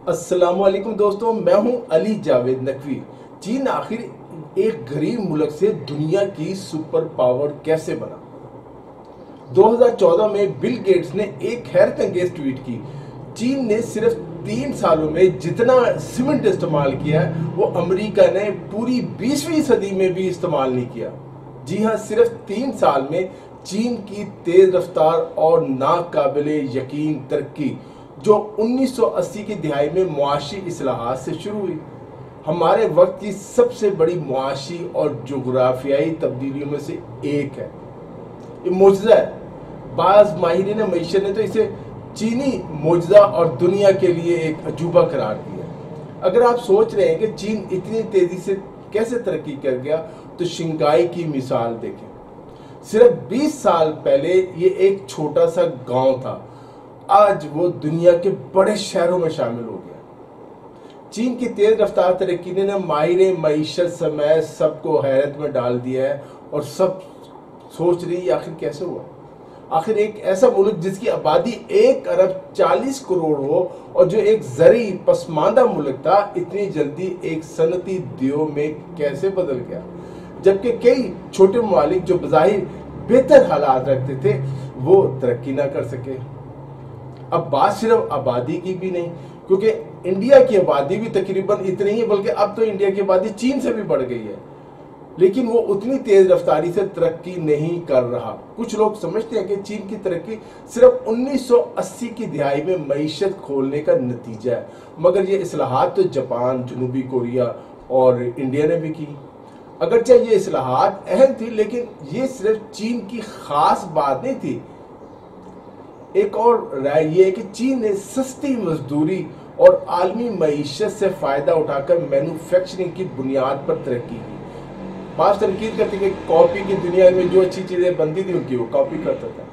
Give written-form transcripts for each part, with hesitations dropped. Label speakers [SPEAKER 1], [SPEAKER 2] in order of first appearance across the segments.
[SPEAKER 1] अस्सलाम वालेकुम दोस्तों, मैं हूं अली जावेद नकवी। चीन आखिर एक गरीब मुल्क से दुनिया की सुपर पावर कैसे बना? 2014 में बिल गेट्स ने एक हैरत अंगेज ट्वीट की। चीन ने सिर्फ 3 सालों में जितना सीमेंट इस्तेमाल किया है वो अमेरिका ने पूरी 20वीं सदी में भी इस्तेमाल नहीं किया। जी हाँ, सिर्फ 3 साल में चीन की तेज रफ्तार और नाकाबिले यकीन तरक्की जो 1980 की दिहाई में मुआशी इस्लाहात से शुरू हुई, हमारे वक्त की सबसे बड़ी मुआशी और जोग्राफियाई तब्दीलियों में से एक है। ये मोजज़ा है। बाज़ माहिरीन मईशत ने तो इसे चीनी मोजज़ा और दुनिया के लिए एक अजूबा करार दिया। अगर आप सोच रहे हैं कि चीन इतनी तेज़ी से कैसे तरक्की कर गया, तो शिंगाई की मिसाल देखें। सिर्फ 20 साल पहले ये एक छोटा सा गांव था, आज वो दुनिया के बड़े शहरों में शामिल हो गया। चीन की तेज रफ्तार तरक्की ने माहिर मईशत समेत सबको हैरत में डाल दिया है और सब सोच रही है आखिर कैसे हुआ। आखिर एक ऐसा मुल्क जिसकी आबादी 1 अरब 40 करोड़ हो और जो एक जरी पसमानदा मुल्क था, इतनी जल्दी एक सनती उद्योग में कैसे बदल गया, जबकि कई छोटे ममालिक जो बज़ाहिर बेहतर हालात रखते थे वो तरक्की ना कर सके। अब बात सिर्फ आबादी की भी नहीं, क्योंकि इंडिया की आबादी भी तकरीबन इतनी ही है, बल्कि अब तो इंडिया की आबादी चीन से भी बढ़ गई है, लेकिन वो उतनी तेज रफ्तारी से तरक्की नहीं कर रहा। कुछ लोग समझते हैं कि चीन की तरक्की सिर्फ 1980 की दिहाई में मईशत खोलने का नतीजा है, मगर ये इस्लाहात तो जापान, जनूबी कोरिया और इंडिया ने भी की। अगरचे ये इस्लाहात अहम थी, लेकिन ये सिर्फ चीन की खास बात नहीं थी। एक और राय ये है कि चीन ने सस्ती मजदूरी और आलमी मईशत से फायदा उठाकर मैन्युफैक्चरिंग की बुनियाद पर तरक्की की। बात तनकीद करते कि कॉपी की दुनिया में जो अच्छी चीजें बनती थी उनकी वो कॉपी करता था,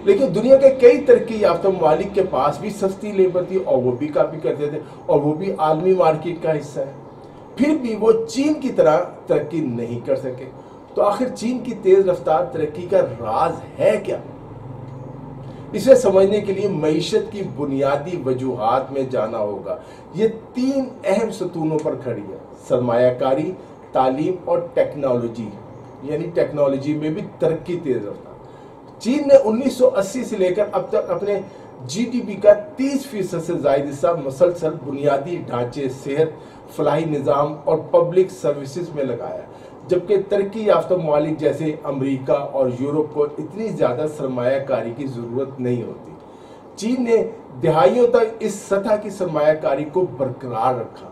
[SPEAKER 1] लेकिन दुनिया के कई तरक्की याफ्ता ममालिक के पास भी सस्ती लेबर थी और वो भी कॉपी करते थे, और वो भी आलमी मार्केट का हिस्सा है। फिर भी वो चीन की तरह तरक्की नहीं कर सके। तो आखिर चीन की तेज रफ्तार तरक्की का राज है क्या? इसे समझने के लिए मईशत की बुनियादी वजूहात में जाना होगा। ये 3 अहम सतूनों पर खड़ी है: सरमायाकारी, तालीम और टेक्नोलॉजी। यानी टेक्नोलॉजी में भी तरक्की तेज रफ्तार। चीन ने 1980 से लेकर अब तक अपने जीडीपी का 30% से ज्यादा हिस्सा मुसलसल बुनियादी ढांचे, सेहत, फलाही निज़ाम और पब्लिक सर्विसेज में लगाया, जबकि तरक्की याफ्ता ममालिक जैसे अमेरिका और यूरोप को इतनी ज़्यादा सरमायाकारी की ज़रूरत नहीं होती। चीन ने दहाइयों तक इस सतह की सरमायाकारी को बरकरार रखा।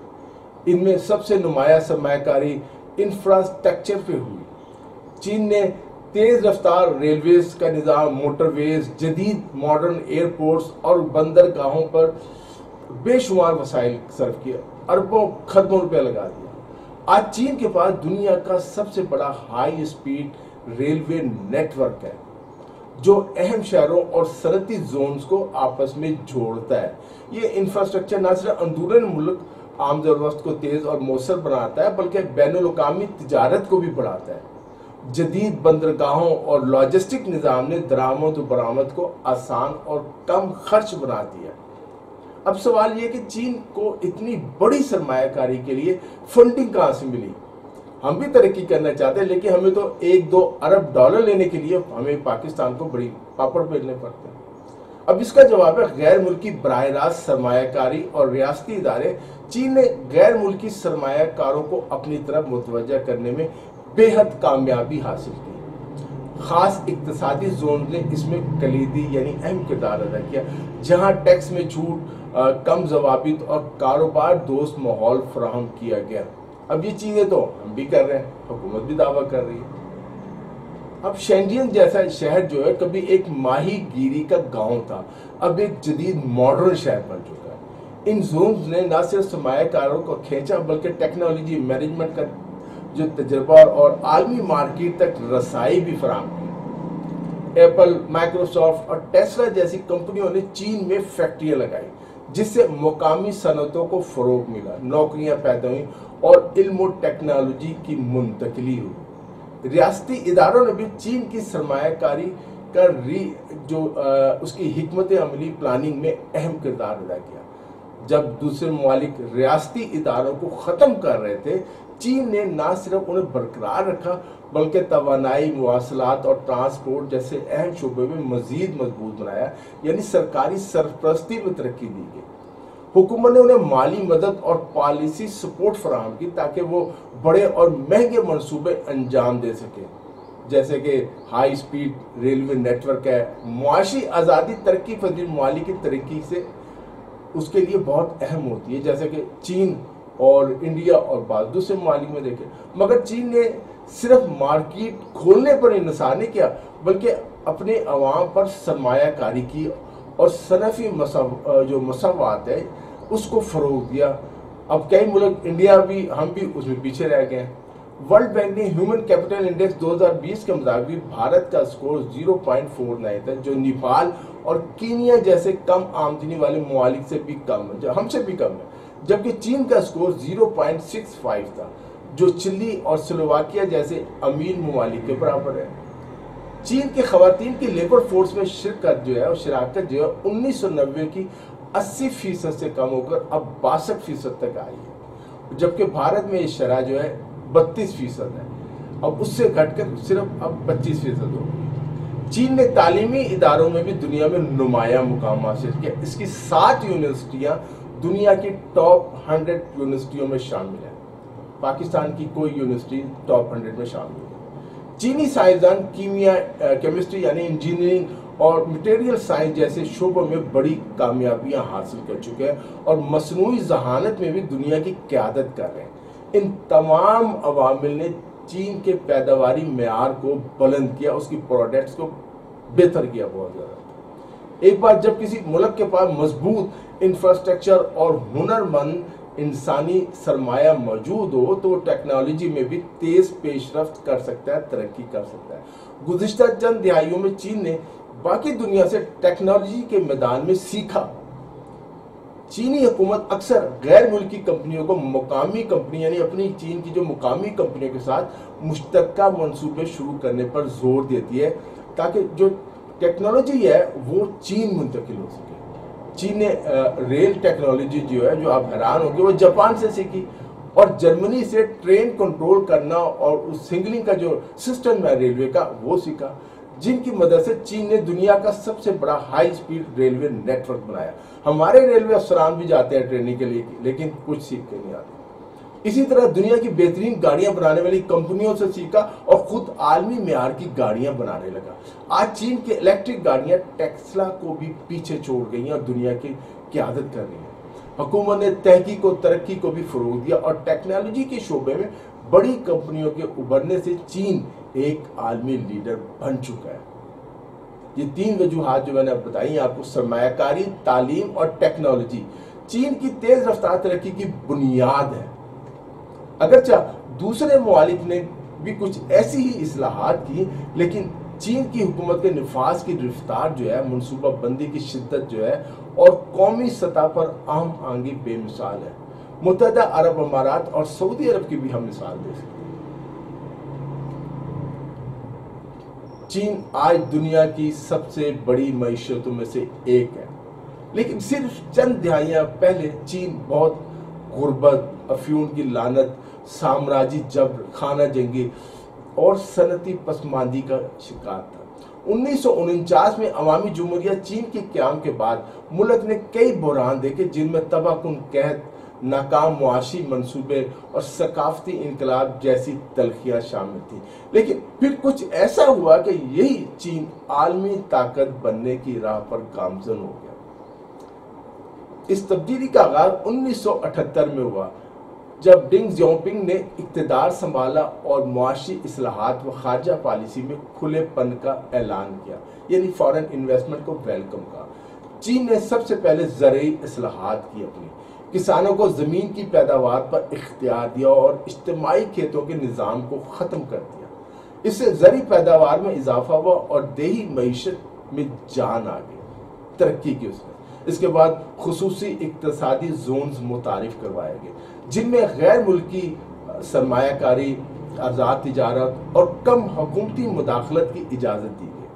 [SPEAKER 1] इनमें सबसे नुमाया सरमायाकारी इंफ्रास्ट्रक्चर पे हुई। चीन ने तेज़ रफ्तार रेलवेज का निज़ाम, मोटरवेज, जदीद मॉडर्न एयरपोर्ट्स और बंदरगाहों पर बेशुमार वसाइल सर्व किया, अरबों खरबों रुपया लगा दिया। आज चीन के पास दुनिया का सबसे बड़ा हाई स्पीड रेलवे नेटवर्क है, जो अहम शहरों और सरहदी जोन्स को आपस में जोड़ता है। ये इंफ्रास्ट्रक्चर न सिर्फ अंदरूनी मुल्क आमद और वस्त को तेज और मौसर बनाता है, बल्कि बैनुल-अक़वामी तिजारत को भी बढ़ाता है। जदीद बंदरगाहों और लॉजिस्टिक निज़ाम ने दरामद और बरामद को आसान और कम खर्च बना दिया। अब सवाल ये कि चीन को इतनी बड़ी सरमायाकारी के लिए फंडिंग कहाँ से मिली? हम भी तरक्की करना चाहते हैं, लेकिन हमें तो 1-2 अरब डॉलर लेने के लिए हमें पाकिस्तान को बड़ी पापड़ बेलने पड़ते हैं। अब इसका जवाब है गैर मुल्की बराह रास्त सरमायाकारी और रियासती इदारे। चीन ने गैर मुल्की सरमायाकारों को अपनी तरफ मुतवज्जा करने में बेहद कामयाबी हासिल की। खास इक्तिसादी जोन ने इसमें कलीदी यानी अहम किरदार अदा किया, जहां टैक्स में छूट, कम जवाबित और कारोबार दोस्त माहौल फराहम किया गया। अब ये चीज़ें तो हम भी कर रहे हैं, हुकूमत भी दावा कर रही है। अब शेंजियन जैसा शहर जो है कभी एक माही गिरी का गांव था, अब एक जदीद मॉडर्न शहर बन चुका है। इन जोन्स ने न सिर्फ सरमायाकारों को खींचा, बल्कि टेक्नोलॉजी, मैनेजमेंट का जो तजर्बा और आलमी मार्केट तक रसाई भी फराहम की। एप्पल, माइक्रोसॉफ्ट और टेस्ला जैसी कंपनियों ने चीन में फैक्ट्रियां लगाई, जिससे मुकामी सनतों को फरोग मिला, नौकरियां पैदा हुई और इल्म और टेक्नोलॉजी की मुंतकिली हुई। रियासती इदारों ने भी चीन की सरमायाकारी का उसकी हिकमत अमली प्लानिंग में अहम किरदार अदा किया। جب دوسرے ممالک ریاستی اداروں کو ختم کر رہے تھے، چین نے نہ صرف انہیں برقرار رکھا بلکہ توانائی، مواصلات اور ٹرانسپورٹ جیسے اہم شعبے میں مزید مضبوط بنایا، یعنی سرکاری سرپرستی میں ترقی دی گئی۔ حکومت نے انہیں مالی مدد اور پالیسی سپورٹ فراہم کی تاکہ وہ بڑے اور مہنگے منصوبے انجام دے سکیں، جیسے کہ high speed railway network ہے۔ معاشی آزادی ترقی پذیر ممالک کی ترقی سے اس کے لیے بہت اہم ہوتی ہے، جیسے کہ چین اور انڈیا اور بعض دوسرے ممالک میں دیکھیں۔ مگر چین نے صرف مارکیٹ کھولنے پر انحصار نہیں کیا، بلکہ اپنے عوام پر سرمایہ کاری کی اور صنفی جو مساوات ہے اس کو فروغ دیا۔ اب کئی ملک، انڈیا بھی، ہم بھی اس میں پیچھے رہ گئے ہیں۔ ورلڈ بینک نے ہیومن کیپٹل انڈیکس 2020 کے مطابق بھارت کا سکور 0.49 تھا، جو نیپال اور کینیا جیسے کم آمدنی والے ممالک سے بھی کم ہے، جو ہم سے بھی کم ہے، جبکہ چین کا سکور 0.65 تھا، جو چلی اور سلوواکیہ جیسے امیر ممالک کے برابر ہے۔ چین کے خواتین کی لیبر فورس میں شرکت جو ہے 1990 کی 80% سے کم ہو کر اب 62% تک آئی ہے، جبکہ بھارت میں یہ شرح جو ہے 32% ہے، اب اس سے گھٹ کر صرف اب 25% ہو گئی۔ چین نے تعلیمی اداروں میں بھی دنیا میں نمایاں مقام حاصل کیا۔ اس کی 7 یونیورسٹیاں دنیا کی ٹاپ 100 یونیورسٹیوں میں شامل ہیں۔ پاکستان کی کوئی یونیورسٹی ٹاپ 100 میں شامل ہے۔ چینی سائنسدان کیمسٹری یعنی انجینئرنگ اور مٹیریل سائنس جیسے شعبوں میں بڑی کامیابیاں حاصل کر چکے ہیں اور مصنوعی ذہانت میں بھی دنیا کی قیادت کر رہے ہیں۔ ان تمام عوامل نے چین کے پیداواری معیار کو بلند کیا، اس کی پروڈکٹس کو بہتر کیا بہت زیادہ۔ ایک بار جب کسی ملک کے پاس مضبوط انفراسٹرکچر اور ہنرمند انسانی سرمایہ موجود ہو تو وہ ٹیکنالوجی میں بھی تیز پیش رفت کر سکتا ہے، ترقی کر سکتا ہے۔ گزشتہ چند دہائیوں میں چین نے باقی دنیا سے ٹیکنالوجی کے میدان میں سیکھا۔ چینی حکومت اکثر غیر ملکی کمپنیوں کو مقامی کمپنی یعنی اپنی چین کی جو مقامی کمپنیوں کے ساتھ مشترکہ منصوبے شروع کرنے پر زور دیتی ہے تاکہ جو ٹیکنالوجی ہے وہ چین منتقل ہو سکے۔ چین نے ریل ٹیکنالوجی جو ہے، جو آپ حیران ہوں گے، وہ جاپان سے سیکھی اور جرمنی سے ٹرین کنٹرول کرنا اور اس سگنلنگ کا جو سسٹم ہے ریلوے کا وہ سیکھا، جن کی مدد سے چین نے دنیا کا سب سے بڑا high speed railway network بنایا۔ ہمارے ریلوے افسران بھی جاتے ہیں ٹریننگ کے لیے، لیکن کچھ سیکھ کے نہیں آتے۔ اسی طرح دنیا کی بہترین گاڑیاں بنانے والی کمپنیوں سے سیکھا اور خود عالمی معیار کی گاڑیاں بنانے لگا۔ آج چین کی الیکٹرک گاڑیاں ٹیسلا کو بھی پیچھے چھوڑ گئی ہیں اور دنیا کی قیادت کر رہی ہیں۔ حکومت نے تحقیق و ترقی کو بھی فروغ دیا اور ٹیکنالوجی کے شعبے میں بڑی کمپنیوں کے ابھرنے سے چین ایک عالمی لیڈر بن چکا ہے۔ یہ 3 وجوہات جو میں نے بتائی آپ کو، سرمایہ کاری، تعلیم اور ٹیکنالوجی، چین کی تیز رفتار ترقی کی بنیاد ہے۔ اگرچہ دوسرے ممالک نے بھی کچھ ایسی ہی اصلاحات کی، لیکن چین کی حکومت کے نفاذ کی رفتار جو ہے، منصوبہ بندی کی شدت جو ہے اور قومی سطح پر ہم آہنگی بے مثال ہے۔ متحدہ عرب امارات اور سعودی عرب کی بھی ہم مثال دے سکتے ہیں۔ چین آج دنیا کی سب سے بڑی معیشتوں میں سے ایک ہے، لیکن صرف چند دہائیاں پہلے چین بہت غربت، افیون کی لعنت، سامراجی جبر، خانہ جنگی اور صنعتی پسماندگی کا شکار تھا۔ 1949 میں عوامی جمہوریہ چین کے قیام کے بعد ملک نے کئی بحران دیکھے، جن میں تباہ کن قحط، ناکام معاشی منصوبے اور ثقافتی انقلاب جیسی تلخیاں شامل تھیں، لیکن پھر کچھ ایسا ہوا کہ یہی چین عالمی طاقت بننے کی راہ پر گامزن ہو گیا۔ اس تبدیلی کا آغاز 1978 میں ہوا جب ڈنگ زیاؤپنگ نے اقتدار سنبھالا اور معاشی اصلاحات و خارجہ پالیسی میں کھلے پن کا اعلان کیا، یعنی فارن انویسٹمنٹ کو ویلکم کہا۔ چین نے سب سے پہلے زرعی اصلاحات کی، اپنی کسانوں کو زمین کی پیداوار پر اختیار دیا اور اجتماعی کھیتوں کے نظام کو ختم کر دیا۔ اس سے زرعی پیداوار میں اضافہ ہوا اور دیہی معیشت میں جان آ گئی، ترقی کی اس نے۔ اس کے بعد خصوصی اقتصادی زونز متعارف کروائے گئے، جن میں غیر ملکی سرمایہ کاری، آزاد تجارت اور کم حکومتی مداخلت کی اجازت دی گئی۔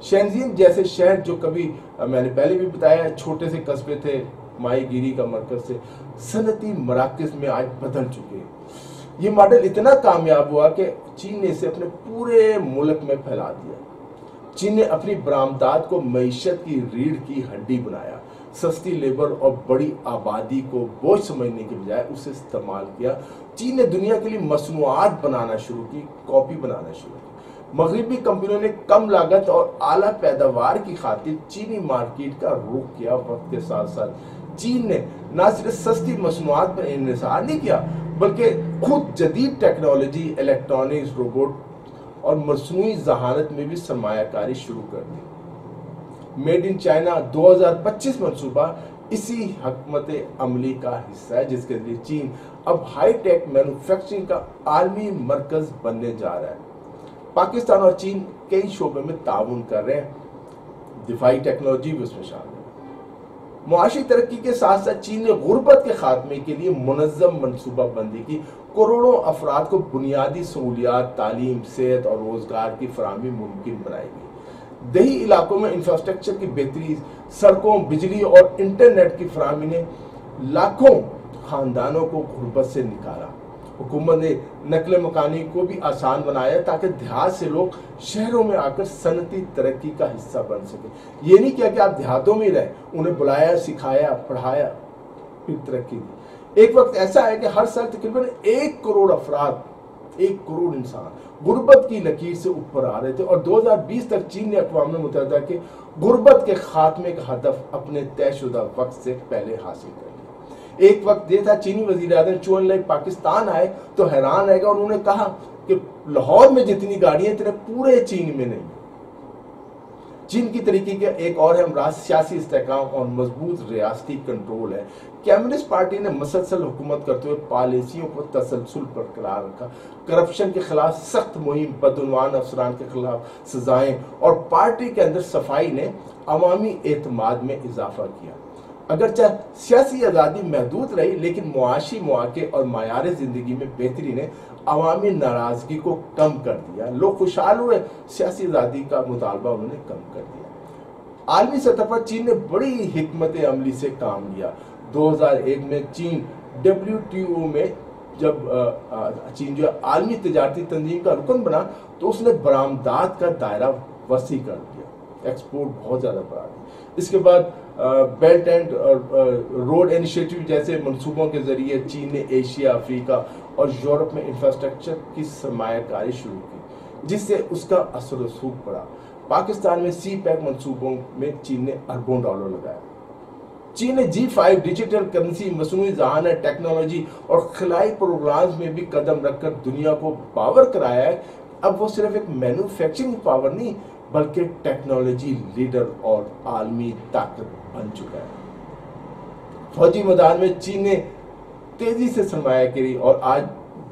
[SPEAKER 1] شینزین جیسے شہر جو کبھی میں نے پہلے بھی بتایا چھوٹے سے قصبے تھے، माही गिरी का मरकज से सनती मराकज में आज बदल चुके हैं। ये मॉडल इतना कामयाब हुआ कि चीन ने इसे अपने पूरे मुल्क में फैला दिया। चीन ने अपनी बरामदात को मईशत की रीढ़ की हड्डी बनाया। सस्ती लेबर और बड़ी आबादी को बोझ समझने के बजाय उसे इस्तेमाल किया। चीन ने दुनिया के लिए मसनूआत बनाना शुरू की, कॉपी बनाना शुरू की। मगरबी कंपनियों ने कम लागत और आला पैदावार की खातिर चीनी मार्केट का रुख किया। वक्त के साथ साथ चीन ने न सिर्फ सस्ती मसनूआत पर इन्हिसार नहीं किया, बल्कि खुद जदीद टेक्नोलॉजी, इलेक्ट्रॉनिक्स, रोबोट और मसनूई जहानत में भी सरमायाकारी शुरू कर दी। मेड इन चाइना 2025 मंसूबा इसी हकमत अमली का हिस्सा है, जिसके जरिए चीन अब हाई टेक मैन्युफैक्चरिंग का आलमी मरकज बनने जा रहा है। पाकिस्तान और चीन कई शोबे में ताउन कर रहे हैं, दिफाई टेक्नोलॉजी भी उसमें शामिल है। मुआशी तरक्की के साथ साथ चीन ने गुर्बत के खात्मे के लिए मुनज़्ज़म मनसूबा बंदी की। करोड़ों अफराद को बुनियादी सहूलियात, तालीम, सेहत और रोजगार की फराहमी मुमकिन बनाएगी। देही इलाकों में इंफ्रास्ट्रक्चर की बेहतरी, सड़कों, बिजली और इंटरनेट की फराहमी ने लाखों खानदानों को गुर्बत से निकाला। हुकूमत ने नकल मकानी को भी आसान बनाया ताकि देहात से लोग शहरों में आकर सनती तरक्की का हिस्सा बन सके। ये नहीं किया कि आप देहातों में रहें, उन्हें बुलाया, सिखाया, पढ़ाया, फिर तरक्की दी। एक वक्त ऐसा है कि हर साल तकरीबन 1 करोड़ अफराद, 1 करोड़ इंसान गुर्बत की लकीर से ऊपर आ रहे थे और 2020 तक चीन ने अक़वाम मुत्तहिदा के गुर्बत के खात्मे का हदफ अपने तयशुदा वक्त से पहले हासिल कर लिया। एक वक्त ये था, चीनी वज़ीर-ए-आज़म चू एन लाई पाकिस्तान आए तो हैरान रहेगा, उन्होंने कहा कि लाहौर में जितनी गाड़ियां इतने पूरे चीन में नहीं। चीन की तरीके का एक और अमराज सियासी इस्तेहकाम और मजबूत रियासती कंट्रोल है। कम्युनिस्ट पार्टी ने मुसलसल हुकूमत करते हुए पॉलिसियों को तसलसल बरकरार रखा। करप्शन के खिलाफ सख्त मुहिम, बदउनवान अफसरान के खिलाफ सजाएं और पार्टी के अंदर सफाई ने अवामी एतमाद में इजाफा किया। अगरचे सियासी आज़ादी महदूद रही, लेकिन मुआशी मौके और मायार ज़िंदगी में बेहतरी ने अवामी नाराज़गी को कम कर दिया। लोग खुशहाल हुए, सियासी आज़ादी का मुतालबा उन्होंने कम कर दिया। आलमी सतह पर चीन ने बड़ी हिकमत अमली से काम लिया। 2001 में चीन WTO में जब चीन जो आलमी तजारती तंजीम का रुकन बना तो उसने बरामदात का दायरा वसी कर दिया, एक्सपोर्ट बहुत ज़्यादा बढ़ा दिया। इसके बाद बेल्ट एंड रोड इनिशिएटिव जैसे मंसूबों के जरिए चीन ने एशिया, अफ्रीका और यूरोप में इंफ्रास्ट्रक्चर की सरमायाकारी शुरू की, जिससे उसका असर रसूख पड़ा। पाकिस्तान में CPEC मंसूबों में चीन ने अरबों डॉलर लगाया। चीन ने G5 डिजिटल करेंसी, मसनूई जहानत, टेक्नोलॉजी और खिलाई प्रोग्राम्स में भी कदम रखकर दुनिया को पावर कराया है। अब वो सिर्फ एक मैन्युफैक्चरिंग पावर नहीं, बल्कि टेक्नोलॉजी लीडर और आलमी ताकत बन चुका है। फौजी मैदान में चीन ने तेजी से सरमाया करी और आज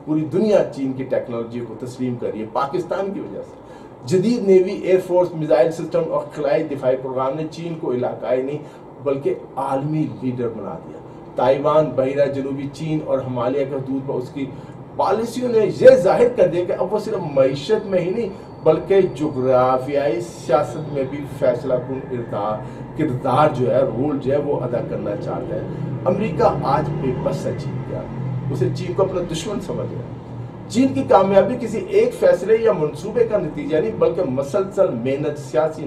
[SPEAKER 1] पूरी दुनिया चीन की टेक्नोलॉजी को तस्लीम कर रही है पाकिस्तान की वजह से। जदीद नेवी, एयरफोर्स, मिसाइल सिस्टम और खिलाई दिफाई प्रोग्राम ने चीन को इलाकाई नहीं बल्कि आलमी लीडर बना दिया। ताइवान, बहरा जनूबी चीन और हिमालय के हदूद पर उसकी पॉलिसियों ने यह जाहिर कर दिया कि अब वो सिर्फ मईशत में ही नहीं बल्कि जोग्राफियाई सियासत में भी फैसला कुन किरदार जो है, रोल जो है वो अदा करना चाहता है। अमेरिका आज बेबस है चीन का, उसे चीन को अपना दुश्मन समझ रहा है। चीन की कामयाबी किसी एक फैसले या मंसूबे का नतीजा नहीं बल्कि मसलसल मेहनत, सियासी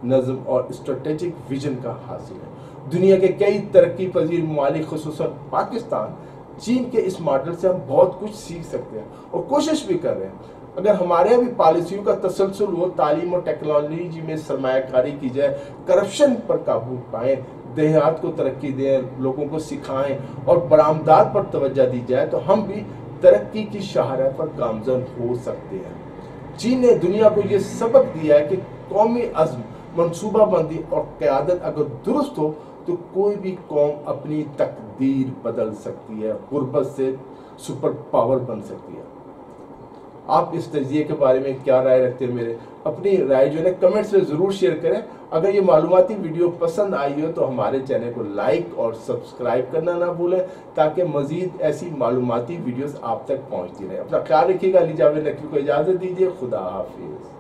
[SPEAKER 1] नज़म और स्ट्रेटेजिक विजन का हासिल है। दुनिया के कई तरक्की पजीर ममालिक, खुसूसन पाकिस्तान, चीन के इस मॉडल से हम बहुत कुछ सीख सकते हैं और कोशिश भी कर रहे हैं। अगर हमारे यहाँ भी पॉलिसियों का तसलसल हो, तालीम और टेक्नोलॉजी में सरमायाकारी की जाए, करप्शन पर काबू पाएं, देहात को तरक्की दें, लोगों को सिखाएं और बरामदात पर तवज्जो दी जाए तो हम भी तरक्की की शाहराह पर गामजन हो सकते हैं। चीन ने दुनिया को ये सबक दिया है कि कौमी अज़्म, मनसूबाबंदी और क़यादत अगर दुरुस्त हो तो कोई भी कौम अपनी तकदीर बदल सकती है, गुर्बत से सुपर पावर बन सकती है। आप इस तजिए के बारे में क्या राय रखते हैं? मेरे अपनी राय जो है कमेंट्स में ज़रूर शेयर करें। अगर ये मालूमाती वीडियो पसंद आई हो तो हमारे चैनल को लाइक और सब्सक्राइब करना ना भूलें ताकि मज़ीद ऐसी मालूमाती वीडियोस आप तक पहुंचती रहे। अपना ख्याल रखिएगा। अली जावेद नकवी को इजाज़त दीजिए। खुदा हाफिज़।